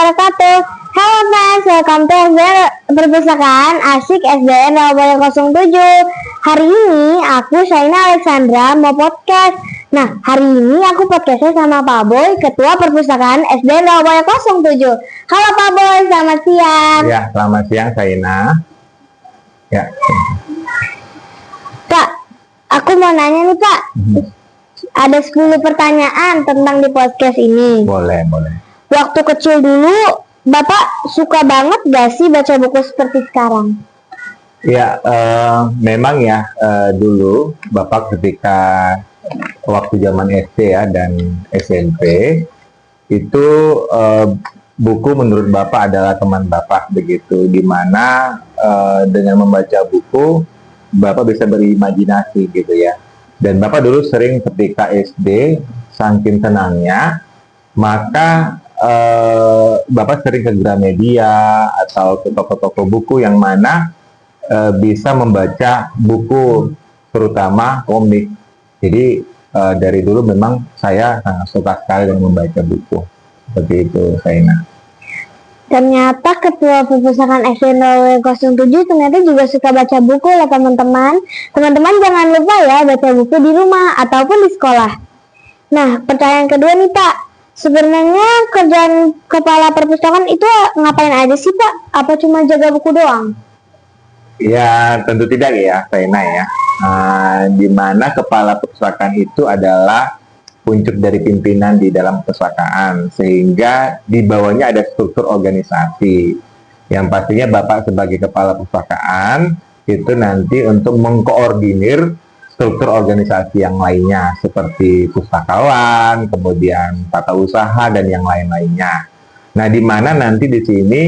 wabarakatuh. Halo fans, welcome to SD Perpustakaan Asik SDN 07. Hari ini aku Shaina Alexandra mau podcast. Nah, hari ini aku podcastnya sama Pak Boy, Ketua Perpustakaan SDN 07. Halo Pak Boy, selamat siang. Ya, selamat siang Shaina. Ya. Pak, aku mau nanya nih Pak. Ada 10 pertanyaan tentang di podcast ini. Boleh. Waktu kecil dulu, Bapak suka banget gak sih baca buku seperti sekarang? Ya, memang ya dulu Bapak ketika waktu zaman SD ya dan SMP itu buku menurut Bapak adalah teman Bapak begitu, dimana dengan membaca buku Bapak bisa berimajinasi gitu ya. Dan Bapak dulu sering ketika SD saking senangnya maka Bapak sering ke Gramedia atau ke toko-toko buku yang mana bisa membaca buku terutama komik. Jadi dari dulu memang saya sangat suka sekali dengan membaca buku seperti itu, Shaina. Ternyata Ketua Perpustakaan SD 07 ternyata juga suka baca buku ya teman-teman. Teman-teman jangan lupa ya baca buku di rumah ataupun di sekolah. Nah, pertanyaan kedua nih Pak. Sebenarnya kerjaan kepala perpustakaan itu ngapain aja sih Pak? Apa cuma jaga buku doang? Ya, tentu tidak ya, Shaina ya. Di mana kepala perpustakaan itu adalah puncak dari pimpinan di dalam perpustakaan, sehingga di bawahnya ada struktur organisasi yang pastinya Bapak sebagai kepala perpustakaan itu nanti untuk mengkoordinir struktur organisasi yang lainnya seperti pustakawan, kemudian tata usaha dan yang lain-lainnya. Nah, di mana nanti di sini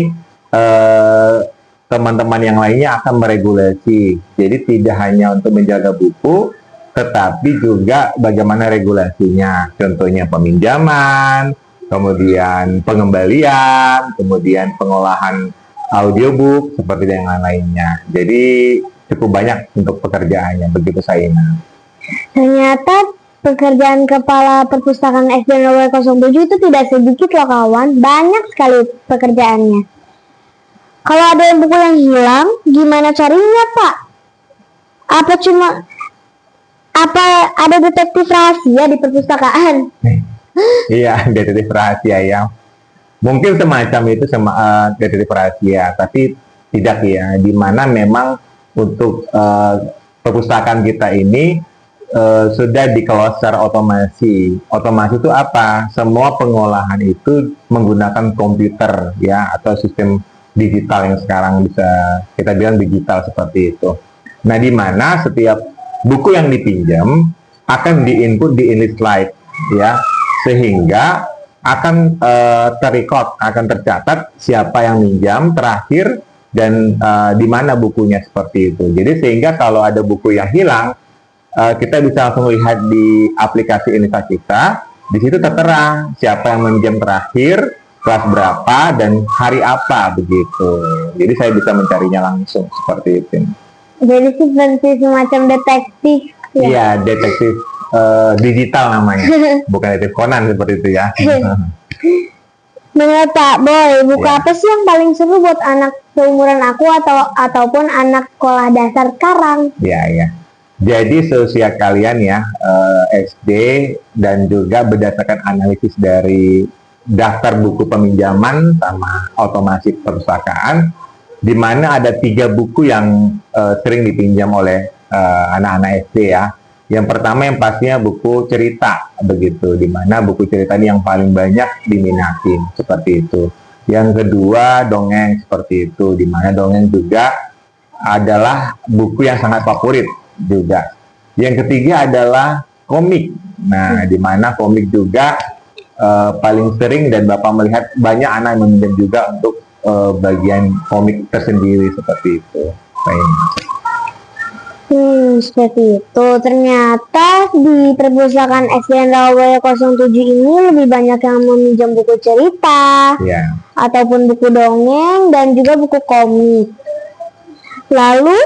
teman-teman yang lainnya akan meregulasi. Jadi tidak hanya untuk menjaga buku, tetapi juga bagaimana regulasinya, contohnya peminjaman, kemudian pengembalian, kemudian pengolahan audiobook, seperti yang lain-lainnya. Jadi cukup banyak untuk pekerjaannya, begitu Shaina. Ternyata pekerjaan kepala perpustakaan SD 07 itu tidak sedikit loh kawan, banyak sekali pekerjaannya. Kalau ada buku yang hilang, gimana carinya Pak? Apa ada detektif rahasia di perpustakaan? Iya, detektif rahasia ya. Mungkin semacam itu detektif rahasia, tapi tidak ya. Dimana memang untuk perpustakaan kita ini sudah dikelola secara otomasi. Otomasi itu apa? Semua pengolahan itu menggunakan komputer ya, atau sistem digital yang sekarang bisa kita bilang digital seperti itu. Nah, di mana setiap buku yang dipinjam akan diinput di slide ya, sehingga akan terrecord, akan tercatat siapa yang minjam terakhir dan di mana bukunya seperti itu. Jadi sehingga kalau ada buku yang hilang, kita bisa langsung lihat di aplikasi Inisa kita. Di situ tertera siapa yang meminjam terakhir, kelas berapa dan hari apa begitu. Jadi saya bisa mencarinya langsung seperti itu. Jadi seperti semacam detektif ya? Iya, detektif digital namanya, bukan detektif Conan seperti itu ya. Menurut Pak Boy, buku Ya. apa sih yang paling seru buat anak seumuran aku ataupun anak sekolah dasar sekarang? Ya. Jadi seusia kalian ya, SD dan juga berdasarkan analisis dari daftar buku peminjaman sama otomasi perpustakaan, di mana ada 3 buku yang sering dipinjam oleh anak-anak SD ya. Yang pertama yang pastinya buku cerita begitu, di mana buku cerita ini yang paling banyak diminati seperti itu. Yang kedua dongeng seperti itu, di mana dongeng juga adalah buku yang sangat favorit juga. Yang ketiga adalah komik. Nah, di mana komik juga paling sering dan Bapak melihat banyak anak yang meminjam juga untuk bagian komik tersendiri seperti itu. Seperti itu. Ternyata di perpustakaan SDN 07 ini lebih banyak yang meminjam buku cerita, Ya. ataupun buku dongeng dan juga buku komik. Lalu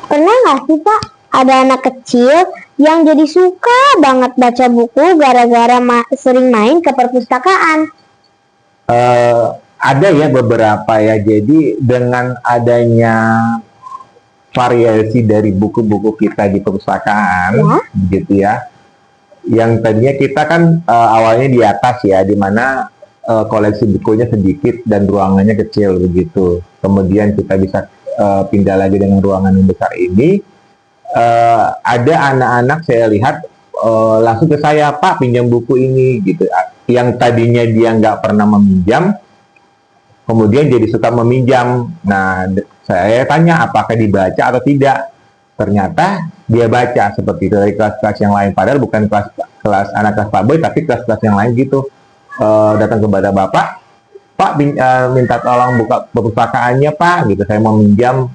pernah nggak sih Pak ada anak kecil yang jadi suka banget baca buku gara-gara sering main ke perpustakaan. Ada ya beberapa ya. Jadi dengan adanya variasi dari buku-buku kita di perpustakaan, gitu ya. Yang tadinya kita kan awalnya di atas ya, di mana koleksi bukunya sedikit dan ruangannya kecil begitu. Kemudian kita bisa pindah lagi dengan ruangan yang besar ini. Ada anak-anak saya lihat langsung ke saya, Pak pinjam buku ini gitu. Yang tadinya dia nggak pernah meminjam, kemudian jadi suka meminjam. Nah, saya tanya apakah dibaca atau tidak. Ternyata dia baca seperti itu dari kelas-kelas yang lain. Padahal bukan kelas anak kelas Pak Boy, tapi kelas-kelas yang lain gitu. Datang kepada Bapak, Pak minta tolong buka perpustakaannya Pak, gitu. Saya mau minjam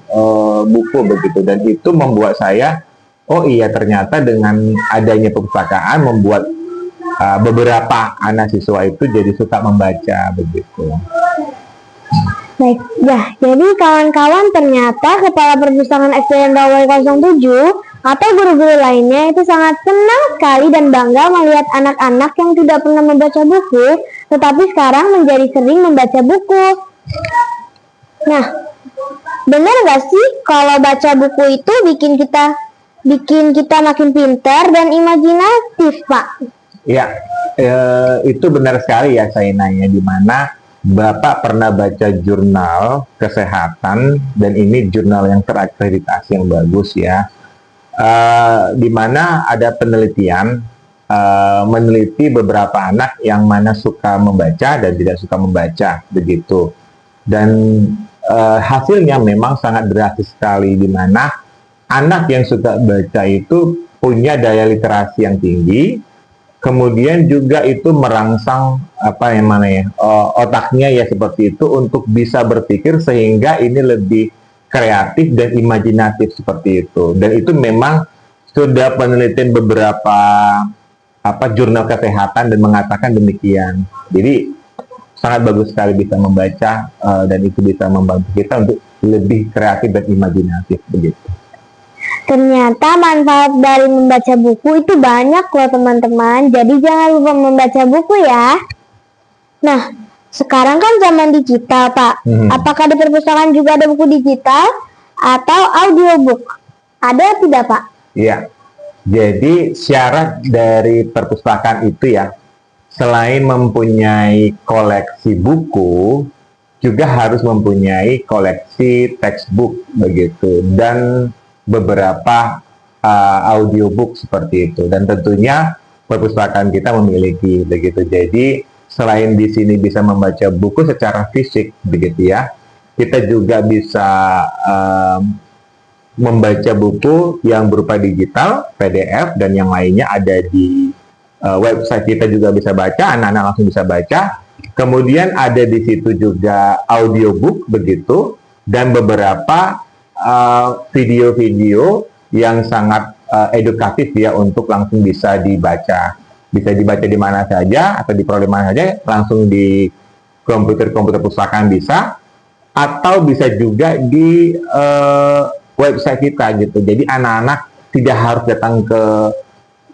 buku begitu. Dan itu membuat saya, oh iya ternyata dengan adanya perpustakaan membuat beberapa anak siswa itu jadi suka membaca begitu. Baik, ya, jadi kawan-kawan ternyata Kepala Perpustakaan SDN Rawai 07 atau guru-guru lainnya itu sangat senang sekali dan bangga melihat anak-anak yang tidak pernah membaca buku, tetapi sekarang menjadi sering membaca buku. Nah, benar nggak sih kalau baca buku itu bikin kita makin pintar dan imajinatif, Pak? Ya, itu benar sekali ya saya nanya, di mana Bapak pernah baca jurnal kesehatan, dan ini jurnal yang terakreditasi yang bagus ya, di mana ada penelitian meneliti beberapa anak yang mana suka membaca dan tidak suka membaca begitu, dan hasilnya memang sangat drastis sekali, di mana anak yang suka baca itu punya daya literasi yang tinggi. Kemudian juga itu merangsang otaknya ya seperti itu untuk bisa berpikir sehingga ini lebih kreatif dan imajinatif seperti itu. Dan itu memang sudah penelitian beberapa jurnal kesehatan dan mengatakan demikian. Jadi sangat bagus sekali bisa membaca dan itu bisa membantu kita untuk lebih kreatif dan imajinatif begitu. Ternyata manfaat dari membaca buku itu banyak loh teman-teman. Jadi jangan lupa membaca buku ya. Nah, sekarang kan zaman digital, Pak. Apakah di perpustakaan juga ada buku digital atau audiobook? Ada tidak, Pak? Iya. Jadi syarat dari perpustakaan itu ya, selain mempunyai koleksi buku, juga harus mempunyai koleksi textbook begitu, dan beberapa audiobook seperti itu. Dan tentunya perpustakaan kita memiliki begitu. Jadi selain di sini bisa membaca buku secara fisik begitu ya, kita juga bisa membaca buku yang berupa digital, PDF, dan yang lainnya ada di website kita juga bisa baca, anak-anak langsung bisa baca. Kemudian ada di situ juga audiobook begitu, dan beberapa video-video yang sangat edukatif ya, untuk langsung bisa dibaca. Bisa dibaca di mana saja atau diperoleh di mana saja, langsung di komputer pustakaan bisa, atau bisa juga di website kita gitu. Jadi anak-anak tidak harus datang ke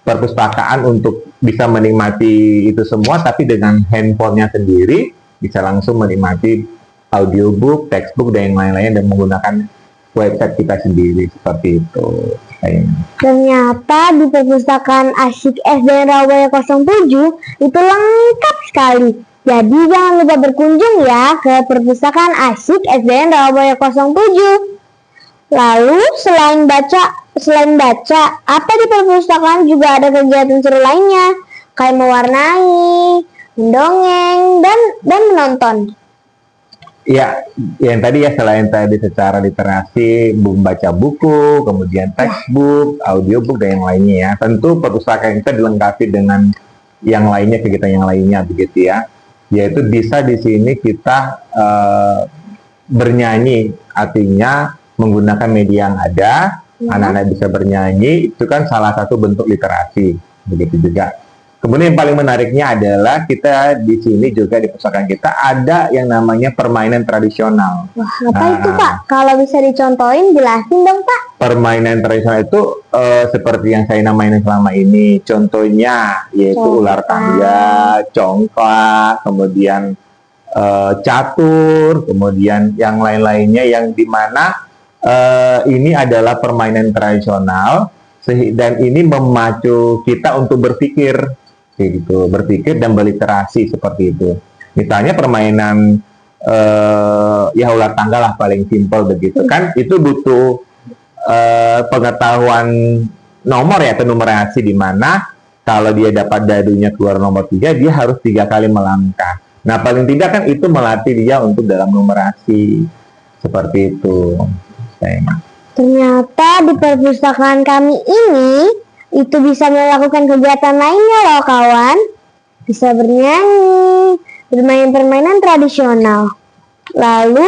perpustakaan untuk bisa menikmati itu semua, tapi dengan handphonenya sendiri bisa langsung menikmati audiobook, textbook, dan yang lain-lainnya, dan menggunakan website kita sendiri seperti itu. Ternyata di perpustakaan asyik SDN Rawai 07 itu lengkap sekali. Jadi jangan lupa berkunjung ya ke perpustakaan asyik SDN Rawai 07. Lalu selain baca, apa di perpustakaan juga ada kegiatan seru lainnya, kayak mewarnai, mendongeng, dan menonton. Ya, yang tadi ya, selain tadi secara literasi, membaca buku, kemudian textbook, audiobook, dan yang lainnya ya. Tentu perpustakaan kita dilengkapi dengan yang lainnya, kegiatan yang lainnya begitu ya. Yaitu bisa di sini kita bernyanyi, artinya menggunakan media yang ada, anak-anak bisa bernyanyi, itu kan salah satu bentuk literasi, begitu juga. Kemudian yang paling menariknya adalah kita di sini juga di pustakaan kita ada yang namanya permainan tradisional. Wah, apa itu Pak? Kalau bisa dicontohin, jelasin dong Pak. Permainan tradisional itu seperti yang saya namain selama ini. Contohnya yaitu ular tangga, congklak, kemudian catur, kemudian yang lain-lainnya yang dimana ini adalah permainan tradisional dan ini memacu kita untuk berpikir, gitu, berpikir dan berliterasi seperti itu. Misalnya permainan ya ular tangga lah paling simpel begitu kan, itu butuh pengetahuan nomor ya atau numerasi, di mana kalau dia dapat dadunya keluar nomor 3 dia harus 3 kali melangkah. Nah paling tidak kan itu melatih dia untuk dalam numerasi seperti itu. Ternyata di perpustakaan kami ini itu bisa melakukan kegiatan lainnya loh kawan. Bisa bernyanyi, bermain permainan tradisional. Lalu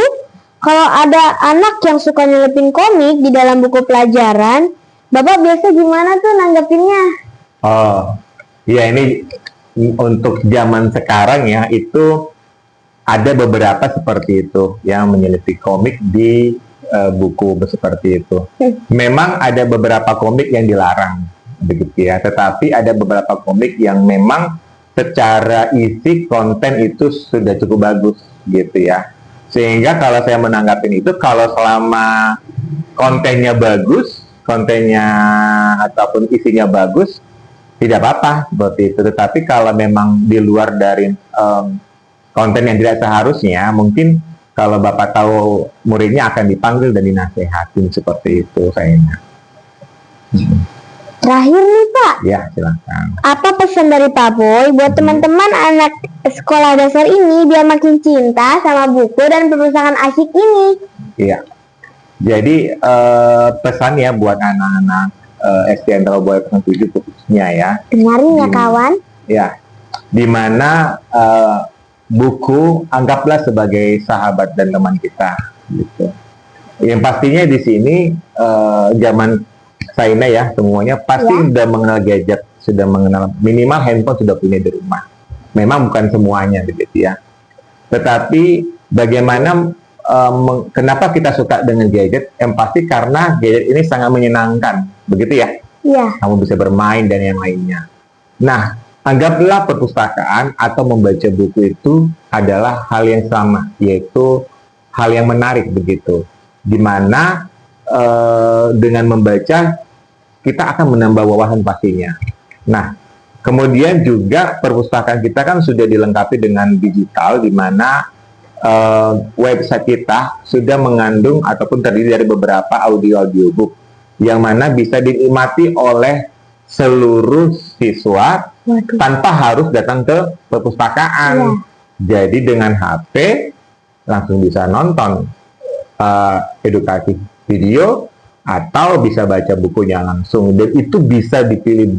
kalau ada anak yang suka nyelipin komik di dalam buku pelajaran, Bapak biasa gimana tuh nanggepinnya? Oh, ya ini untuk zaman sekarang ya, itu ada beberapa seperti itu yang menyelipin komik di buku seperti itu. Memang ada beberapa komik yang dilarang, begitu ya. Tetapi ada beberapa komik yang memang secara isi konten itu sudah cukup bagus, gitu ya. Sehingga kalau saya menanggapin itu, kalau selama kontennya bagus, kontennya ataupun isinya bagus, tidak apa-apa seperti itu. Tetapi kalau memang di luar dari konten yang tidak seharusnya, mungkin kalau Bapak tahu muridnya akan dipanggil dan dinasehatin seperti itu kayaknya. Terakhir nih Pak, Ya silakan. apa pesan dari Pak Boy buat teman-teman anak sekolah dasar ini biar makin cinta sama buku dan perpustakaan asyik ini? Iya. Jadi pesan ya buat anak-anak SDN Rawabuaya 07 khususnya ya. Dengarin ya kawan. Ya, dimana buku anggaplah sebagai sahabat dan teman kita, gitu. Yang pastinya di sini zaman Saina ya semuanya pasti sudah mengenal gadget, sudah mengenal minimal handphone sudah punya di rumah. Memang bukan semuanya begitu ya. Tetapi bagaimana kenapa kita suka dengan gadget? Yang pasti karena gadget ini sangat menyenangkan, begitu ya? Iya. Kamu bisa bermain dan yang lainnya. Nah, anggaplah perpustakaan atau membaca buku itu adalah hal yang sama, yaitu hal yang menarik begitu. Dimana dengan membaca kita akan menambah wawasan pastinya. Nah, kemudian juga perpustakaan kita kan sudah dilengkapi dengan digital, di mana website kita sudah mengandung ataupun terdiri dari beberapa audiobook yang mana bisa dinikmati oleh seluruh siswa tanpa harus datang ke perpustakaan. Jadi dengan HP langsung bisa nonton edukasi video atau bisa baca bukunya langsung, dan itu bisa dipilih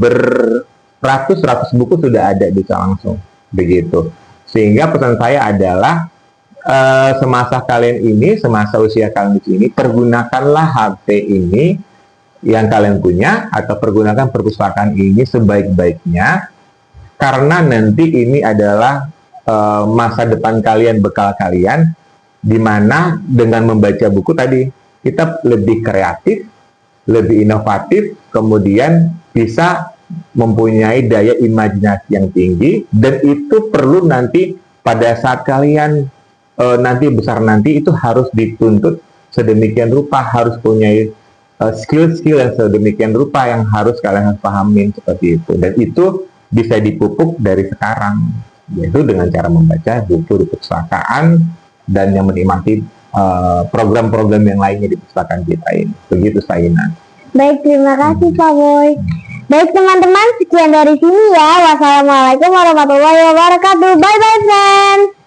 beratus-ratus buku sudah ada, bisa langsung begitu. Sehingga pesan saya adalah semasa kalian ini, semasa usia kalian di sini, pergunakanlah HP ini yang kalian punya atau pergunakan perpustakaan ini sebaik-baiknya, karena nanti ini adalah masa depan kalian, bekal kalian, di mana dengan membaca buku tadi kita lebih kreatif, lebih inovatif, kemudian bisa mempunyai daya imajinasi yang tinggi, dan itu perlu nanti pada saat kalian nanti besar nanti itu harus dituntut sedemikian rupa, harus punya skill-skill yang sedemikian rupa yang harus kalian pahamin seperti itu, dan itu bisa dipupuk dari sekarang, yaitu dengan cara membaca buku di perpustakaan dan yang menikmati program-program yang lainnya di perpustakaan kita ini. Begitu Saina. Baik, terima kasih Pak Boy. Baik teman-teman, sekian dari sini ya. Wassalamualaikum warahmatullahi wabarakatuh. Bye bye friends.